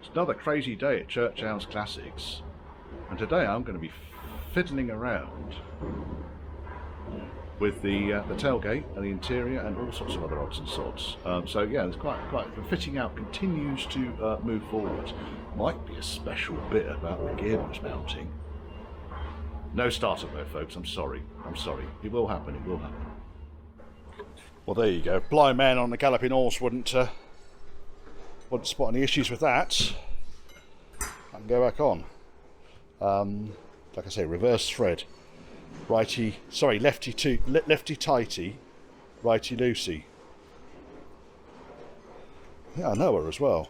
It's another crazy day at Church House Classics, and today I'm going to be fiddling around with the tailgate and the interior and all sorts of other odds and sods. So yeah, it's quite the fitting out continues to move forward. Might be a special bit about the gearbox mounting. No startup though, folks. I'm sorry. It will happen. It will happen. Well, there you go. Blind man on the galloping horse wouldn't spot any issues with that. I can go back on. Like I say, reverse thread. Lefty tighty, righty loosey. Yeah, I know her as well.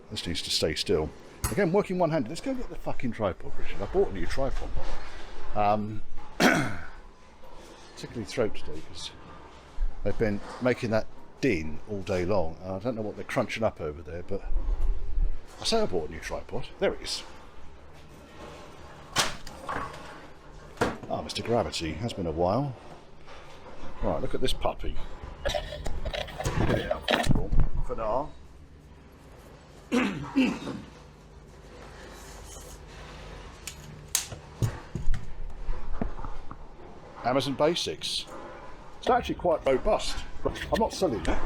This needs to stay still. Again, working one-handed. Let's go get the fucking tripod, Richard. I bought a new tripod. Particularly throat today because they've been making that din all day long. I don't know what they're crunching up over there, but I say I bought a new tripod. There it is. Ah, Mr. Gravity, has been a while. Right, look at this puppy. Get it out for now. Amazon Basics. It's actually quite robust. I'm not selling it.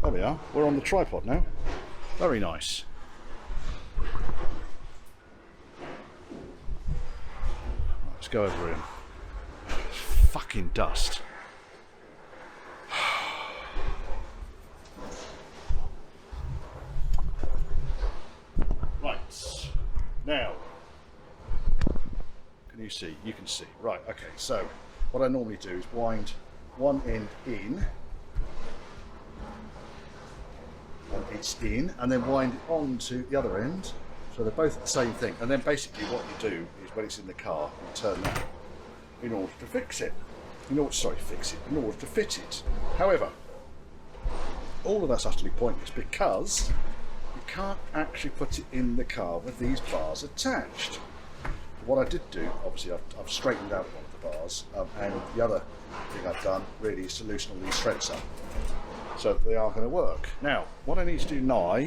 There we are. We're on the tripod now. Very nice. Let's go over here. Fucking dust. Right. Now. Can you see? You can see. Right, okay. So, what I normally do is wind one end in. And it's in. And then wind it on to the other end. So they're both the same thing. And then basically what you do is when it's in the car, you turn that in order to fix it. In order to fit it. However, all of that's utterly pointless because you can't actually put it in the car with these bars attached. What I did do, obviously I've straightened out one of the bars, and the other thing I've done really is to loosen all these threads up so that they are going to work. Now, what I need to do now,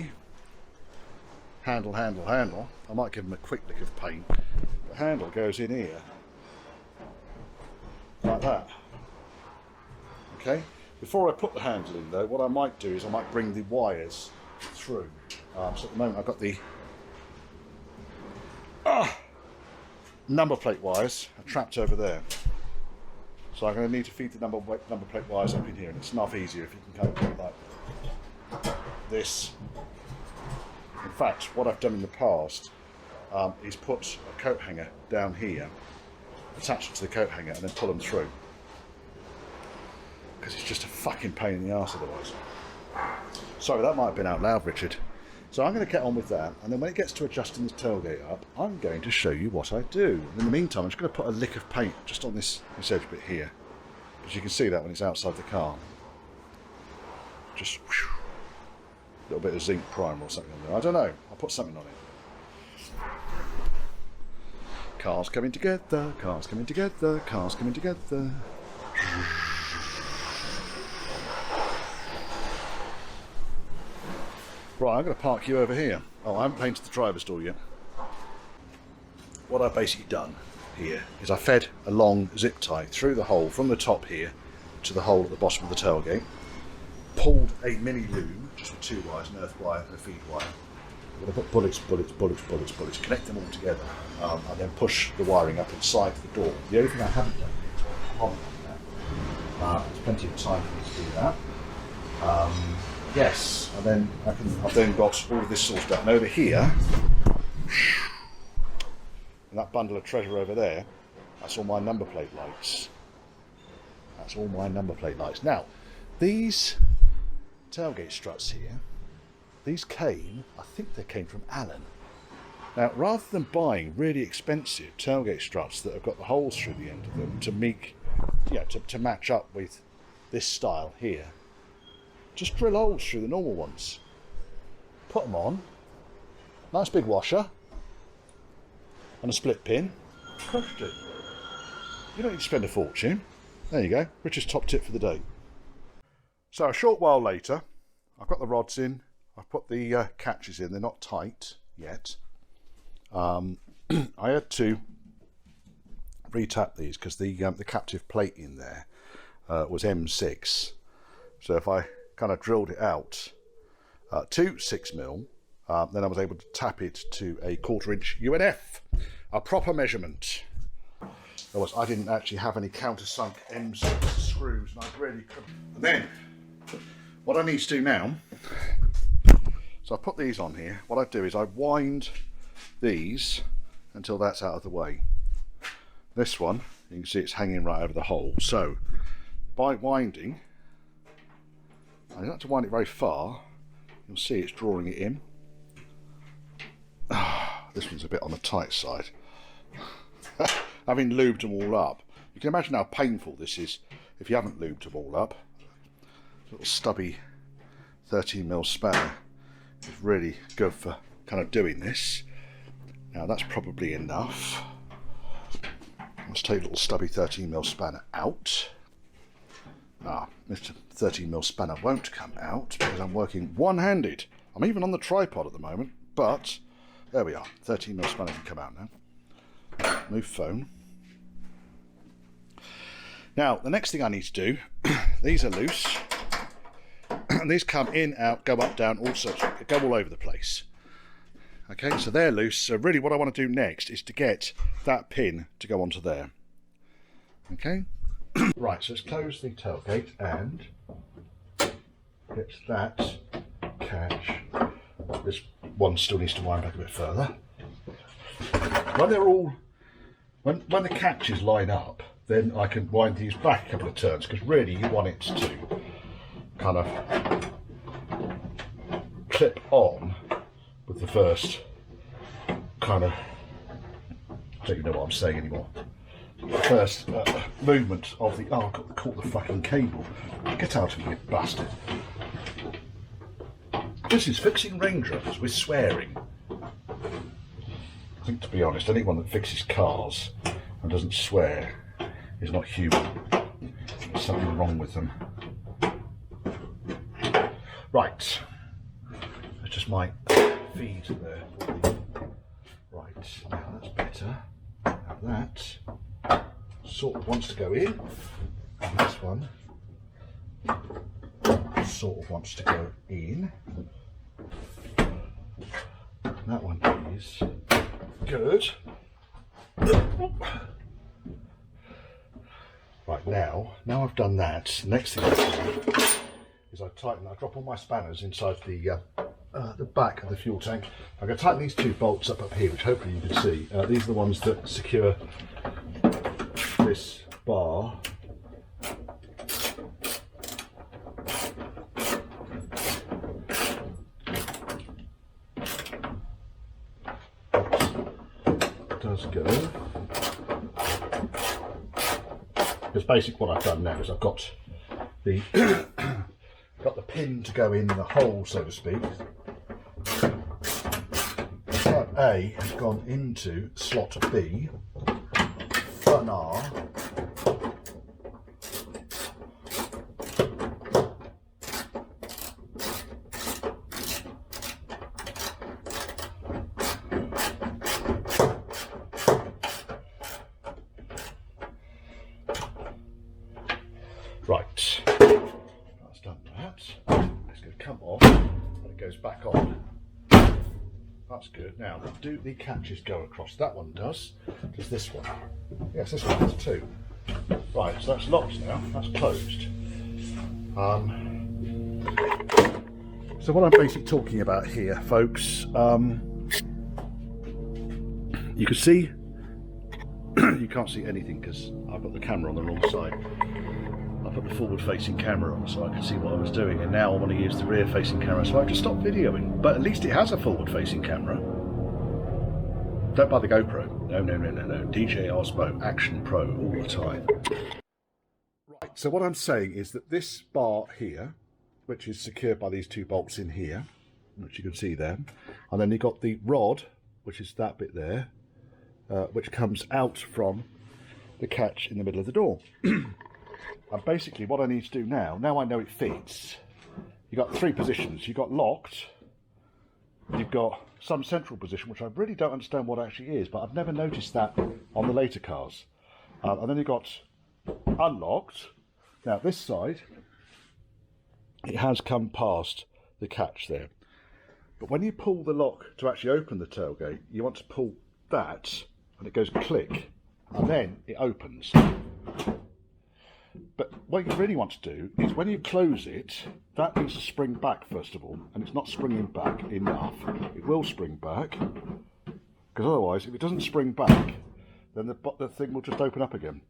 handle, I might give them a quick lick of paint. The handle goes in here, like that. Okay, before I put the handle in though, what I might do is I might bring the wires through. So at the moment I've got the number plate wires are trapped over there. So I'm going to need to feed the number plate wires up in here, and it's enough easier if you can kind of do it like this. In fact, what I've done in the past is put a coat hanger down here, attach it to the coat hanger, and then pull them through. Because it's just a fucking pain in the arse otherwise. Sorry, that might have been out loud, Richard. So I'm going to get on with that, and then when it gets to adjusting the tailgate up, I'm going to show you what I do. In the meantime, I'm just going to put a lick of paint just on this edge bit here, because you can see that when it's outside the car. Just whoosh, a little bit of zinc primer or something on there. I don't know. I'll put something on it. Cars coming together, cars coming together, cars coming together. Right, I'm going to park you over here. Oh, I haven't painted the driver's door yet. What I've basically done here is I fed a long zip tie through the hole from the top here to the hole at the bottom of the tailgate, pulled a mini loom, just with two wires, an earth wire and a feed wire. I'm going to put bullets, connect them all together, and then push the wiring up inside the door. The only thing I haven't done is put a comment on that. There's plenty of time for me to do that. Yes, and then I've then got all of this sorted out. And over here, and that bundle of treasure over there, that's all my number plate lights. Now, these tailgate struts here, I think they came from Allen. Now, rather than buying really expensive tailgate struts that have got the holes through the end of them to match up with this style here, just drill holes through the normal ones. Put them on. Nice big washer. And a split pin. Crushed it. You don't need to spend a fortune. There you go. Richard's top tip for the day. So a short while later, I've got the rods in. I've put the catches in. They're not tight yet. I had to re-tap these because the captive plate in there was M6. So if I kind of drilled it out to 6mm, then I was able to tap it to a 1/4 inch UNF, a proper measurement. Otherwise, I didn't actually have any countersunk M6 screws, and I really couldn't. And then, what I need to do now, so I put these on here. What I do is I wind these until that's out of the way. This one, you can see it's hanging right over the hole. So, by winding, I don't have to wind it very far. You'll see it's drawing it in. This one's a bit on the tight side. Having lubed them all up, you can imagine how painful this is if you haven't lubed them all up. Little stubby 13mm spanner is really good for kind of doing this. Now that's probably enough. Let's take a little stubby 13mm spanner out. Mr. 13mm spanner won't come out because I'm working one-handed. I'm even on the tripod at the moment, but there we are. 13mm spanner can come out now. Move phone. Now, the next thing I need to do, these are loose, and these come in, out, go up, down, all sorts, go all over the place. Okay, so they're loose, so really what I want to do next is to get that pin to go onto there. Okay, right, so let's close the tailgate and get that catch. This one still needs to wind back a bit further. When they're all, when the catches line up, then I can wind these back a couple of turns, because really you want it to kind of clip on with the first kind of, I don't even know what I'm saying anymore, the first movement of the, oh, I've caught the fucking cable. Get out of here, you bastard. This is fixing Range Rovers with swearing. I think, to be honest, anyone that fixes cars and doesn't swear is not human. There's something wrong with them. Right. That's just my feed there. Right, now that's better. Now that sort of wants to go in, and this one sort of wants to go in. That one is good. Right, now I've done that, next thing I do is I drop all my spanners inside the back of the fuel tank. I'm going to tighten these two bolts up here, which hopefully you can see. These are the ones that secure this bar. Does go. Because basically what I've done now is I've got the got the pin to go in the hole, so to speak. Slot A has gone into slot B. Button R. Right, that's done that. It's going to come off and it goes back on. That's good. Now, do the catches go across? That one does. Does this one? Yes, this one does too. Right, so that's locked now. That's closed. So what I'm basically talking about here, folks, you can see, you can't see anything because I've got the camera on the wrong side. I put the forward-facing camera on so I could see what I was doing, and now I want to use the rear-facing camera, so I have to stop videoing. But at least it has a forward-facing camera. Don't buy the GoPro. No. DJI Osmo Action Pro all the time. Right, so what I'm saying is that this bar here, which is secured by these two bolts in here, which you can see there, and then you've got the rod, which is that bit there, which comes out from the catch in the middle of the door. And basically what I need to do now I know it fits, you've got three positions. You've got locked, you've got some central position, which I really don't understand what it actually is, but I've never noticed that on the later cars. And then you've got unlocked. Now this side, it has come past the catch there. But when you pull the lock to actually open the tailgate, you want to pull that, and it goes click, and then it opens. But what you really want to do is when you close it, that needs to spring back first of all, and it's not springing back enough. It will spring back, because otherwise, if it doesn't spring back, then the thing will just open up again.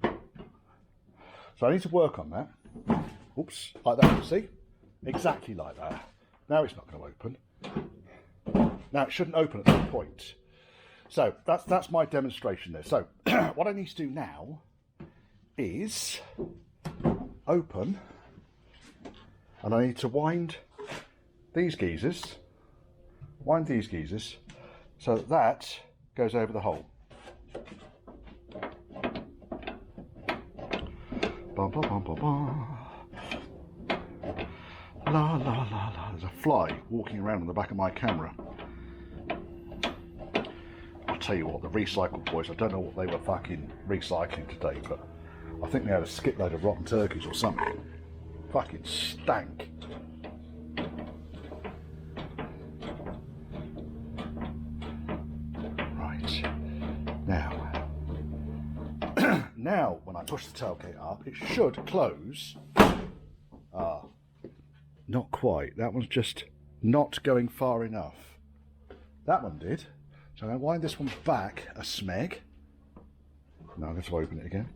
So I need to work on that. Oops, like that, see? Exactly like that. Now it's not going to open. Now it shouldn't open at that point. So that's my demonstration there. So what I need to do now is open, and I need to wind these geezers, so that goes over the hole. Bum, bum, bum, bum, bum. La la la la. There's a fly walking around on the back of my camera. I'll tell you what, the recycle boys, I don't know what they were fucking recycling today, but I think they had a skipload of rotten turkeys or something. Fucking stank. Right. Now, now when I push the tailgate up, it should close. Not quite. That one's just not going far enough. That one did. So I'm going to wind this one back a smeg. Now I'm going to open it again.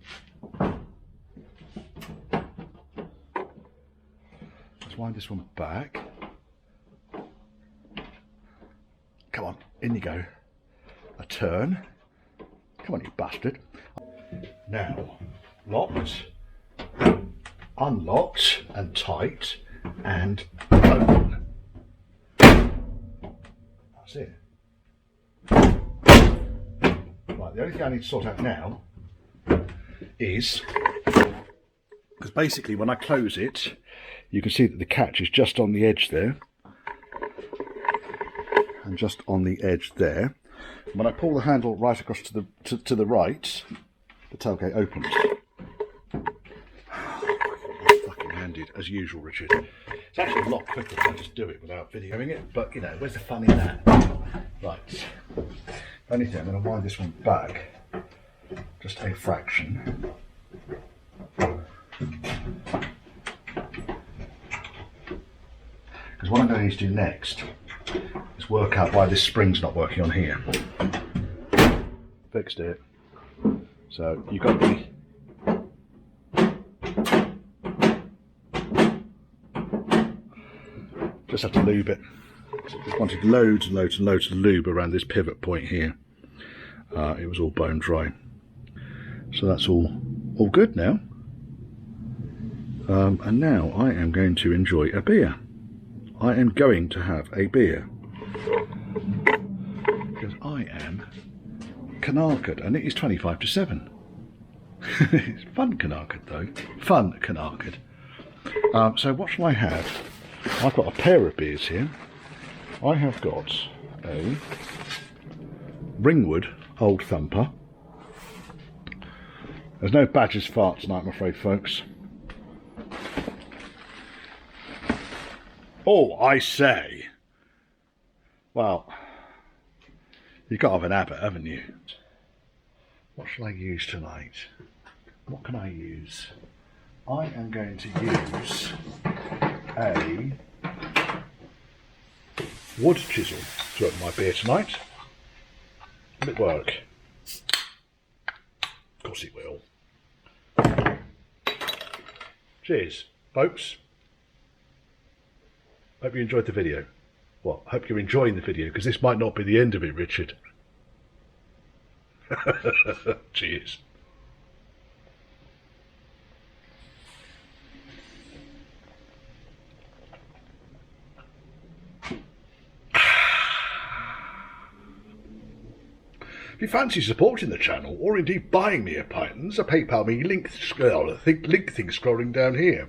Let's wind this one back. Come on, in you go. A turn. Come on, you bastard. Now, locked, unlocked and tight, and open. That's it. Right, the only thing I need to sort out now is, because basically when I close it, you can see that the catch is just on the edge there, and just on the edge there. When I pull the handle right across to the right, the tailgate opens. Fucking handed as usual, Richard. It's actually a lot quicker if I just do it without videoing it, but you know, where's the fun in that? Right. Only thing, I'm going to wind this one back just a fraction. Because what I'm going to do next is work out why this spring's not working on here. Fixed it. So you've got the just have to lube it. Just wanted loads and loads and loads of lube around this pivot point here. It was all bone dry. So that's all good now. And now I am going to enjoy a beer. I am going to have a beer. Because I am canarkered, and it is 25 to 7. It's fun canarkered though. Fun canarkered. So what shall I have? I've got a pair of beers here. I have got a Ringwood Old Thumper. There's no badger's fart tonight, I'm afraid, folks. Oh, I say. Well, you've got to have an habit, haven't you? What shall I use tonight? What can I use? I am going to use a wood chisel to open my beer tonight. Will it work? Of course it will. Cheers, folks. Hope you enjoyed the video. Well, hope you're enjoying the video, because this might not be the end of it, Richard. Cheers. If you fancy supporting the channel, or indeed buying me a pint, there's a PayPal me link thing scrolling down here.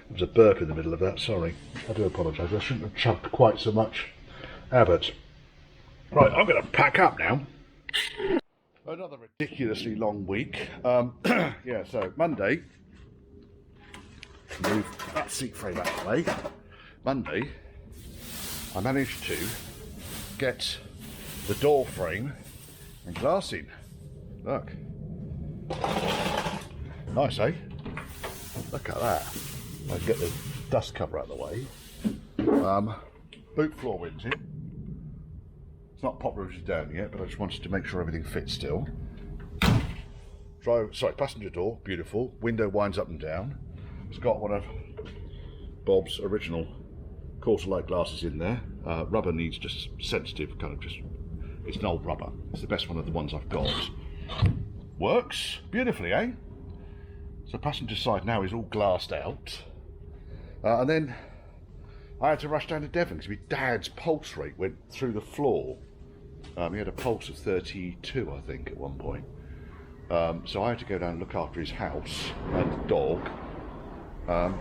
There was a burp in the middle of that, sorry. I do apologise, I shouldn't have chugged quite so much. Abbott. Right, I'm going to pack up now. Another ridiculously long week. Yeah, so Monday, move that seat frame out of the way. Monday, I managed to get the door frame and glass in. Look. Nice, eh? Look at that. I'll get the dust cover out of the way. Boot floor wins in. It's not pop rooted down yet, but I just wanted to make sure everything fits still. Passenger door, beautiful. Window winds up and down. It's got one of Bob's original quarter light glasses in there. Rubber needs just sensitive, kind of just, it's an old rubber. It's the best one of the ones I've got. Works beautifully, eh? So passenger side now is all glassed out. And then I had to rush down to Devon because my dad's pulse rate went through the floor. He had a pulse of 32, I think, at one point. So I had to go down and look after his house and the dog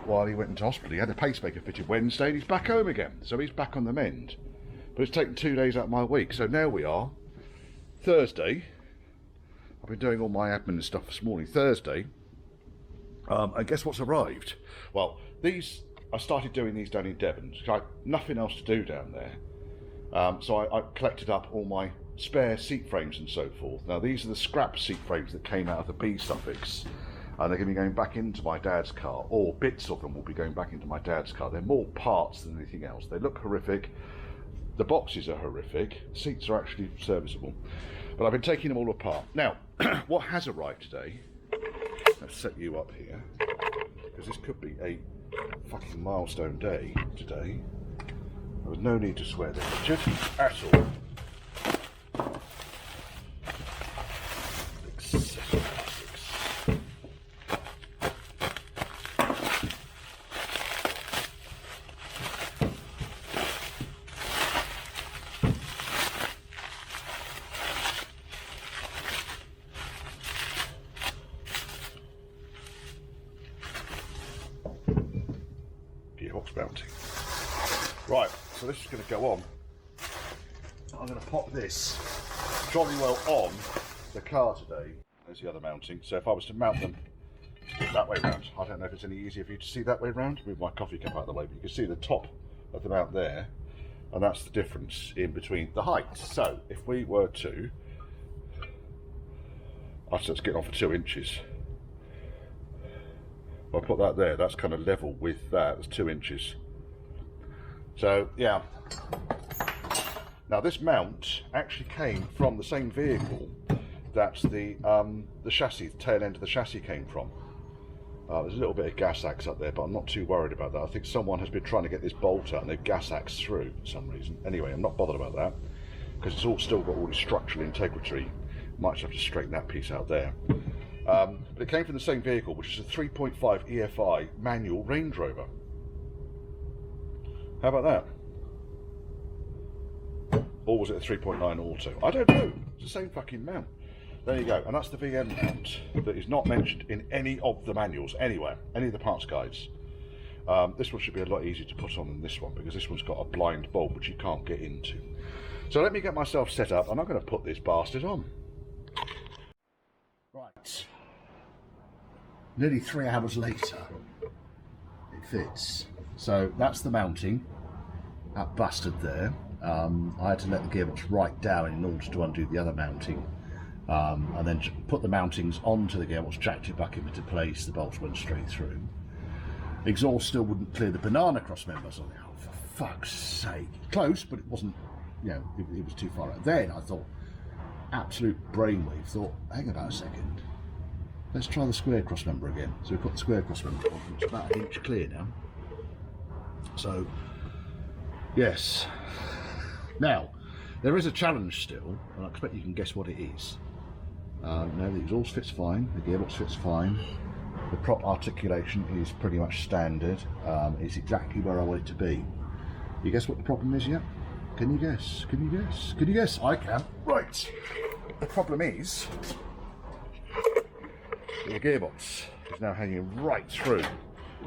while he went into hospital. He had a pacemaker fitted Wednesday and he's back home again. So he's back on the mend. But it's taken 2 days out of my week. So now we are Thursday. I've been doing all my admin and stuff this morning. Thursday. And guess what's arrived? Well, I started doing these down in Devon. I had nothing else to do down there. So I collected up all my spare seat frames and so forth. Now these are the scrap seat frames that came out of the B-Suffix. And they're going to be going back into my dad's car, or bits of them will be going back into my dad's car. They're more parts than anything else. They look horrific. The boxes are horrific. Seats are actually serviceable. But I've been taking them all apart. Now, what has arrived today, let's set you up here, because this could be a fucking milestone day today. There was no need to swear there, Richard, at all. Gearbox mounting. Right, so this is going to go on. I'm going to pop this jolly well on the car today. There's the other mounting. So if I was to mount them that way round, I don't know if it's any easier for you to see that way round. Move my coffee cup out of the way, but you can see the top of the mount there, and that's the difference in between the heights. So if we were to, let's get on for 2 inches. I'll put that there, that's kind of level with that, that's 2 inches. So, yeah. Now this mount actually came from the same vehicle that the chassis, the tail end of the chassis came from. There's a little bit of gas axe up there, but I'm not too worried about that. I think someone has been trying to get this bolt out and they've gas axed through for some reason. Anyway, I'm not bothered about that, because it's all still got all this structural integrity. Might just have to straighten that piece out there. But it came from the same vehicle, which is a 3.5 EFI manual Range Rover. How about that? Or was it a 3.9 auto? I don't know. It's the same fucking mount. There you go. And that's the VM mount that is not mentioned in any of the manuals, anywhere, any of the parts guides. This one should be a lot easier to put on than this one, because this one's got a blind bulb which you can't get into. So let me get myself set up, and I'm going to put this bastard on. Right. Nearly 3 hours later, it fits. So that's the mounting, that bastard there. I had to let the gearbox right down in order to undo the other mounting, and then put the mountings onto the gearbox, jacked it back into place, the bolts went straight through. Exhaust still wouldn't clear the banana cross members. I was like, oh, for fuck's sake. Close, but it wasn't, you know, it was too far out. Then I thought, absolute brainwave, thought, hang about a second. Let's try the square cross member again. So we put the square cross member on, it's about 1 inch clear now. So, yes. Now, there is a challenge still, and I expect you can guess what it is. Now the exhaust fits fine, the gearbox fits fine, the prop articulation is pretty much standard, it's exactly where I want it to be. You guess what the problem is yet? Can you guess? Can you guess? Can you guess? I can. Right. The problem is the gearbox is now hanging right through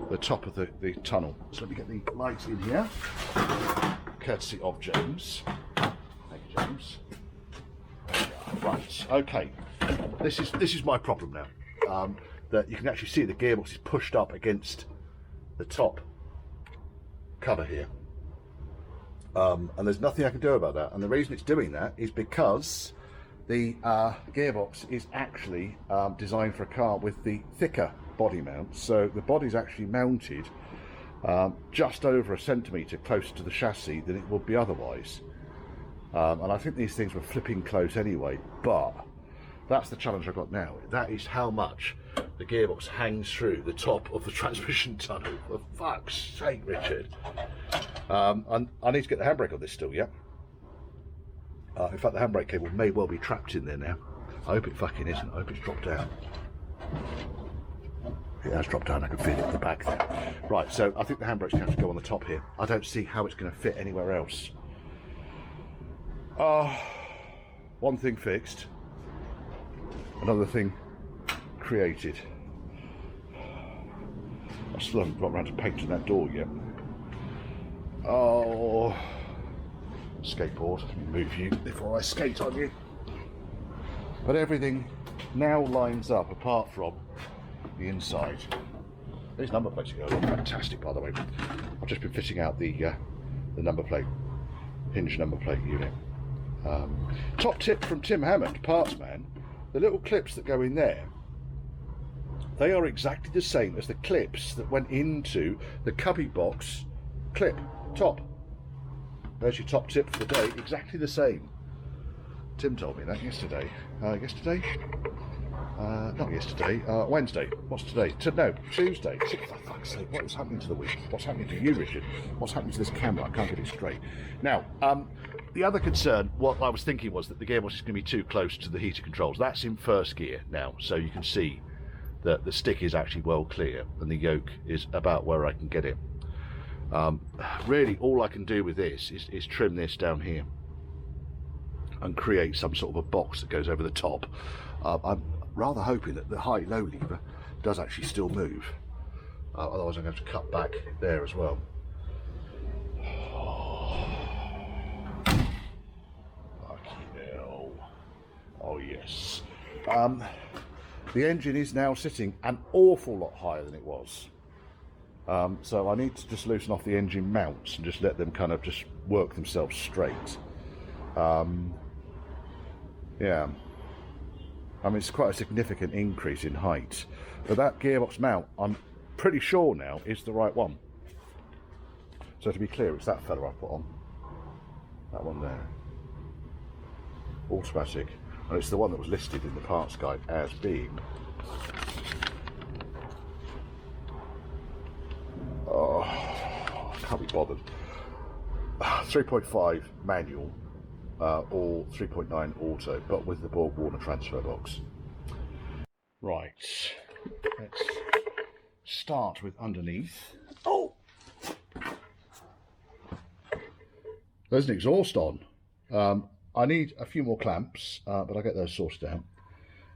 the top of the tunnel. So let me get the lights in here, courtesy of James. problems. Right, okay. This is my problem now. That you can actually see the gearbox is pushed up against the top cover here. And there's nothing I can do about that. And the reason it's doing that is because the gearbox is actually designed for a car with the thicker body mount. So the body's actually mounted just over a centimetre closer to the chassis than it would be otherwise. And I think these things were flipping close anyway, but that's the challenge I've got now. That is how much the gearbox hangs through the top of the transmission tunnel. For fuck's sake, Richard. And I need to get the handbrake on this still, yeah? In fact, the handbrake cable may well be trapped in there now. I hope it fucking isn't. I hope it's dropped down. It has dropped down. I can feel it at the back there. Right, so I think the handbrake's going to have to go on the top here. I don't see how it's going to fit anywhere else. One thing fixed. Another thing created. I still haven't got around to painting that door yet. Oh, skateboard, let me move you before I skate on you. But everything now lines up apart from the inside. These number plates are going on fantastic, by the way. I've just been fitting out the number plate, hinge number plate unit. Top tip from Tim Hammond, Parts Man, the little clips that go in there, they are exactly the same as the clips that went into the cubby box clip top. There's your top tip for the day, exactly the same. Tim told me that yesterday. Not yesterday, Wednesday. What's today? No, Tuesday. For fuck's sake, what is happening to the week? What's happening to you, Richard? What's happening to this camera? I can't get it straight. Now, the other concern, what I was thinking was that the gearbox is going to be too close to the heater controls. That's in first gear now, so you can see that the stick is actually well clear and the yoke is about where I can get it. Really, all I can do with this is trim this down here and create some sort of a box that goes over the top. I'm rather hoping that the high-low lever does actually still move. Otherwise I'm going to have to cut back there as well. Fucking hell. Oh yes. The engine is now sitting an awful lot higher than it was. So I need to just loosen off the engine mounts and just let them kind of just work themselves straight. Yeah. I mean, it's quite a significant increase in height. But that gearbox mount, I'm pretty sure now, is the right one. So to be clear, it's that fella I put on. That one there. Automatic. And it's the one that was listed in the parts guide as being... Oh, I can't be bothered. 3.5 manual. Or 3.9 auto, but with the Borg Warner transfer box. Right, let's start with underneath. Oh! There's an exhaust on. I need a few more clamps, but I'll get those sorted out.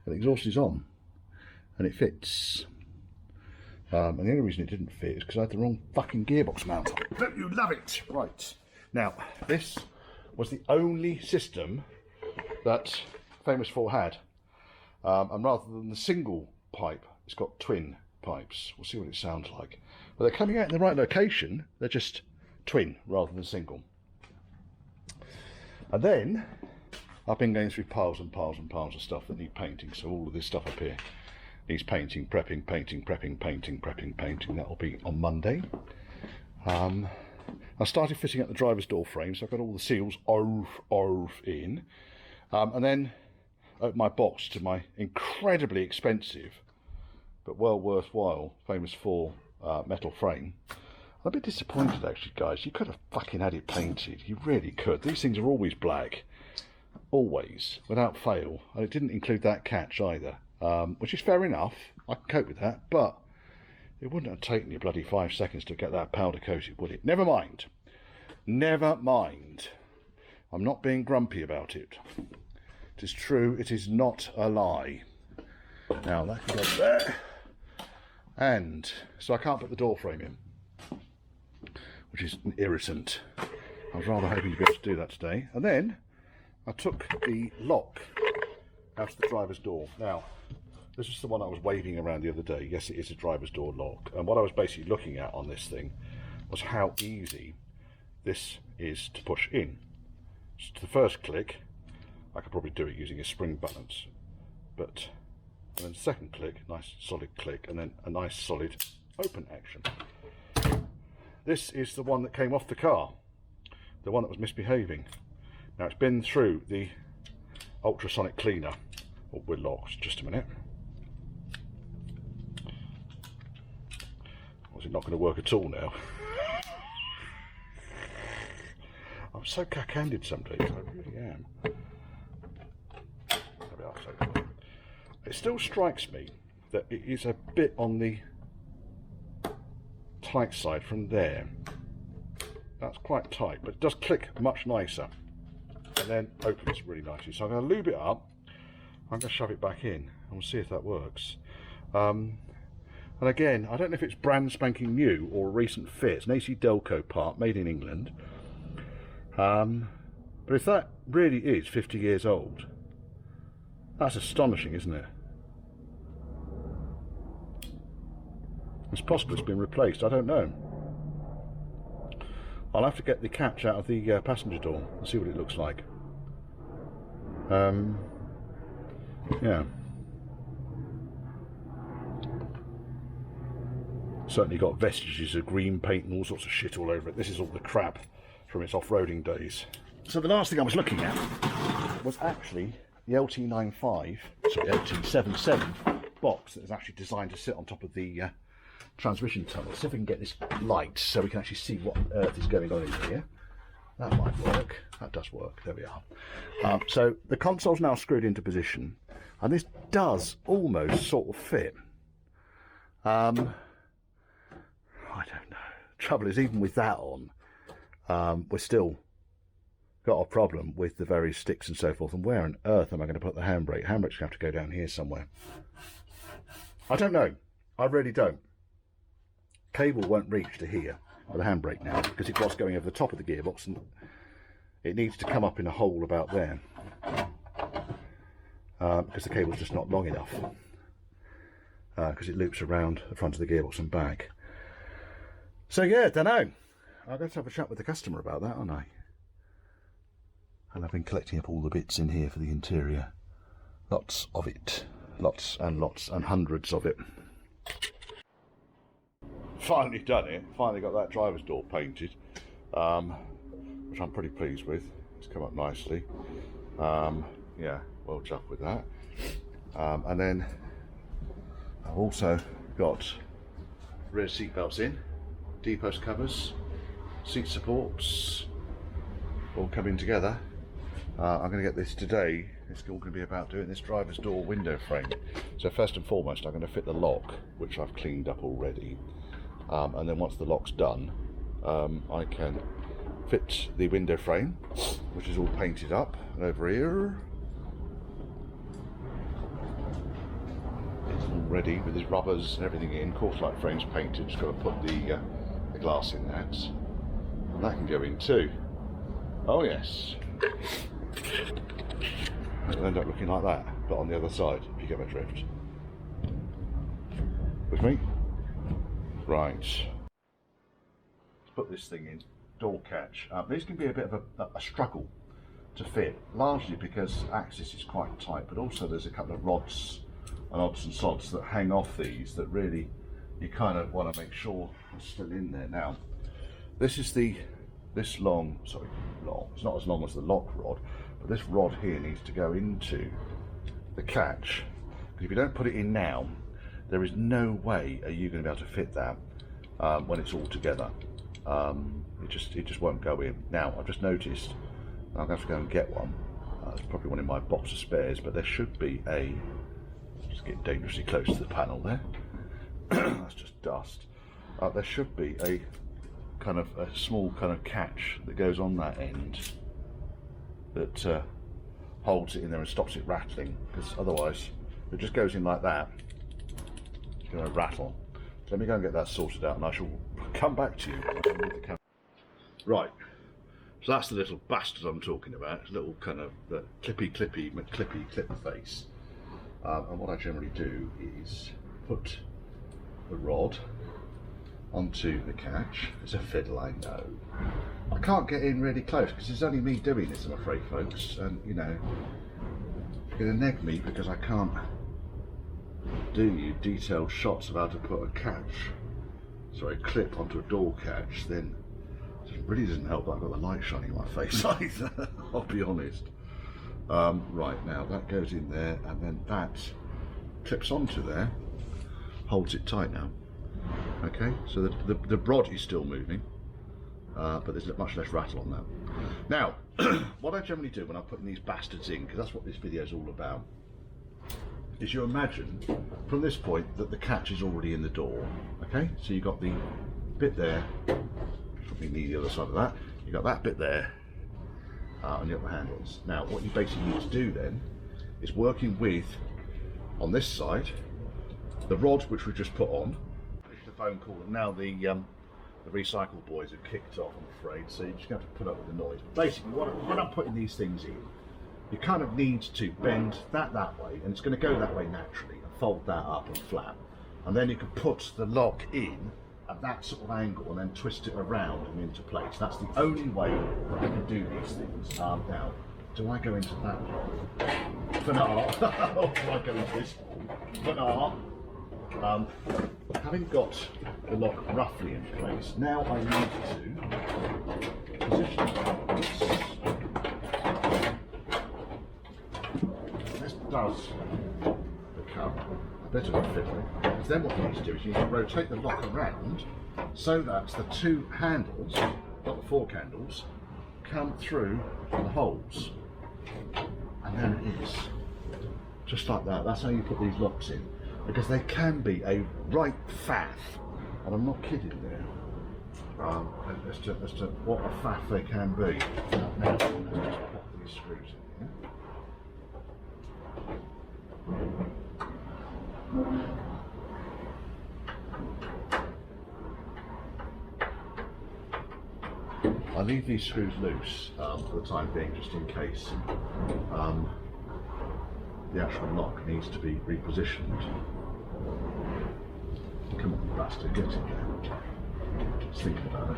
The exhaust is on, and it fits. And the only reason it didn't fit is because I had the wrong fucking gearbox mount. Don't you love it? Right, now, this was the only system that Famous 4 had. And rather than the single pipe, it's got twin pipes. We'll see what it sounds like. But they're coming out in the right location. They're just twin rather than single. And then I've been going through piles and piles and piles of stuff that need painting. So all of this stuff up here needs painting, prepping, painting, prepping, painting, prepping, painting. That will be on Monday. I started fitting out the driver's door frame, so I've got all the seals in. And then opened my box to my incredibly expensive, but well worthwhile, Famous 4 metal frame. I'm a bit disappointed actually, guys. You could have fucking had it painted. You really could. These things are always black. Always, without fail. And it didn't include that catch either, which is fair enough. I can cope with that, but it wouldn't have taken you bloody 5 seconds to get that powder coated, would it? Never mind. Never mind. I'm not being grumpy about it. It is true, it is not a lie. Now that can go there. And so I can't put the door frame in, which is an irritant. I was rather hoping to be able to do that today. And then I took the lock out of the driver's door. Now, this is the one I was waving around the other day. Yes, it is a driver's door lock. And what I was basically looking at on this thing was how easy this is to push in. So the first click, I could probably do it using a spring balance, and then the second click, nice solid click, and then a nice solid open action. This is the one that came off the car, the one that was misbehaving. Now it's been through the ultrasonic cleaner, or with locks. Just a minute. Or is it not going to work at all now? I'm so cack-handed some days, I really am. There we are, so it still strikes me that it is a bit on the tight side from there. That's quite tight, but it does click much nicer and then opens really nicely. So I'm going to lube it up, I'm going to shove it back in and we'll see if that works. And again, I don't know if it's brand spanking new or a recent fit. It's an AC Delco part made in England. But if that really is 50 years old, that's astonishing, isn't it? It's possible it's been replaced, I don't know. I'll have to get the catch out of the passenger door and see what it looks like. Yeah. Certainly got vestiges of green paint and all sorts of shit all over it. This is all the crap from its off-roading days. So the last thing I was looking at was actually the LT77 box that is actually designed to sit on top of the transmission tunnel. See if we can get this light so we can actually see what on earth is going on in here. That might work. That does work. There we are. So the console's now screwed into position, and this does almost sort of fit. I don't know. Trouble is, even with that on, we're still got a problem with the various sticks and so forth. And where on earth am I going to put the handbrake? Handbrake's going to have to go down here somewhere. I don't know. I really don't. Cable won't reach to here for the handbrake now because it was going over the top of the gearbox and it needs to come up in a hole about there because the cable's just not long enough because it loops around the front of the gearbox and back. So yeah, don't know. I'll go to have a chat with the customer about that, aren't I? And I've been collecting up all the bits in here for the interior. Lots of it. Lots and hundreds of it. Finally done it. Finally got that driver's door painted, which I'm pretty pleased with. It's come up nicely. Yeah, well chuffed with that. And then I've also got rear seat belts in, D-post covers, seat supports, all coming together. I'm going to get this today. It's all going to be about doing this driver's door window frame. So first and foremost, I'm going to fit the lock, which I've cleaned up already. And then once the lock's done, I can fit the window frame, which is all painted up. And over here, it's all ready with its rubbers and everything in. Course light frame's painted. Just got to put the glass in that, and that can go in too. Oh yes. It'll end up looking like that, but on the other side, if you get my drift. With me? Right. Let's put this thing in. Door catch. This can be a bit of a struggle to fit, largely because axis is quite tight, but also there's a couple of rods and odds and sods that hang off these that really you kind of want to make sure are still in there. Now, this is this long, sorry, long. It's not as long as the lock rod, but this rod here needs to go into the catch. Because if you don't put it in now, there is no way are you going to be able to fit that when it's all together. It just won't go in. Now, I've just noticed I'm going to have to go and get one. There's probably one in my box of spares, but there should be a, just getting dangerously close to the panel there. That's just dust. There should be a kind of a small kind of catch that goes on that end that holds it in there and stops it rattling, because otherwise if it just goes in like that, it's going to rattle. So let me go and get that sorted out and I shall come back to you. Right, So that's the little bastard I'm talking about. It's a little kind of clippy clip face. And what I generally do is put the rod onto the catch. It's a fiddle, I know. I can't get in really close because it's only me doing this, I'm afraid, folks. And you know, you're going to neg me because I can't do you detailed shots of how to put a clip onto a door catch. Then it really doesn't help that I've got the light shining in my face either. I'll be honest. Right, now that goes in there, and then that clips onto there, holds it tight now. Okay, so the rod is still moving, but there's much less rattle on that. Now, what I generally do when I'm putting these bastards in, because that's what this video is all about, is you imagine from this point that the catch is already in the door. Okay, so you've got the bit there, probably the other side of that, you've got that bit there, on the upper handles. Now, what you basically need to do then is working with, on this side, the rod which we just put on. The phone call, and now the recycle boys have kicked off, I'm afraid, so you're just going to have to put up with the noise. But basically, when I'm putting these things in, you kind of need to bend that way, and it's going to go that way naturally, and fold that up and flap. And then you can put the lock in at that sort of angle and then twist it around and into place. That's the only way I can do these things. Now, do I go into that one? For now. Or do I go into this one? For now. Having got the lock roughly in place, now I need to position this. This does become a bit of a fiddle. Because then what you need to do is you need to rotate the lock around so that the two handles, not the fork handles, come through the holes. And there it is. Just like that. That's how you put these locks in. Because they can be a right faff, and I'm not kidding there, as to what a faff they can be. Now, let's just pop these screws in here. I leave these screws loose for the time being, just in case the actual lock needs to be repositioned. Come on, bastard, get in there. Just thinking about it.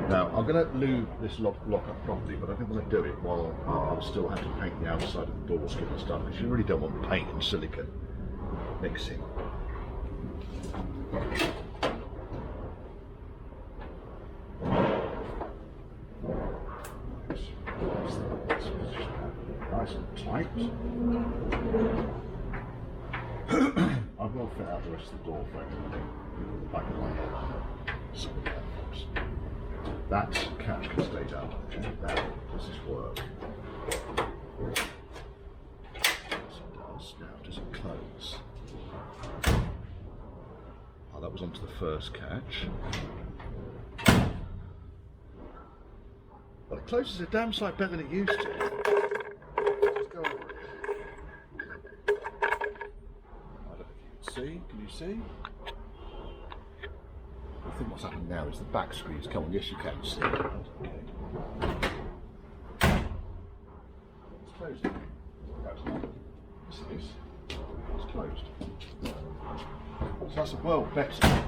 Now, I'm going to lube this lock up properly, but I didn't want to do it while I still had to paint the outside of the door skin and stuff, because you really don't want paint and silicone mixing. Nice and tight. I will fit out the rest of the door frame in the back of my head. So that catch can stay down. Now, does this work? Yes, it does. Now, does it close? Oh, that was onto the first catch. Well, it closes a damn sight better than it used to. Let's go over it. See? Can you see? I think what's happening now is the back screen is coming. Yes, you can see. Okay. It's closed. Yes, it is. It's closed. So that's a world better.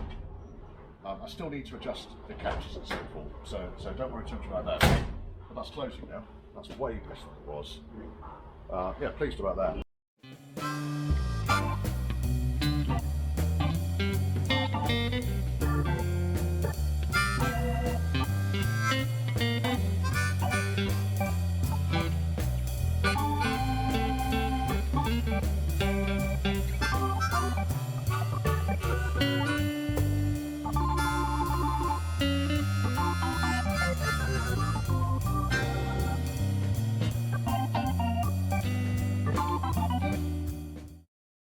I still need to adjust the catches and so forth, so don't worry too much about that. But that's closing now. That's way better than it was. Yeah, pleased about that.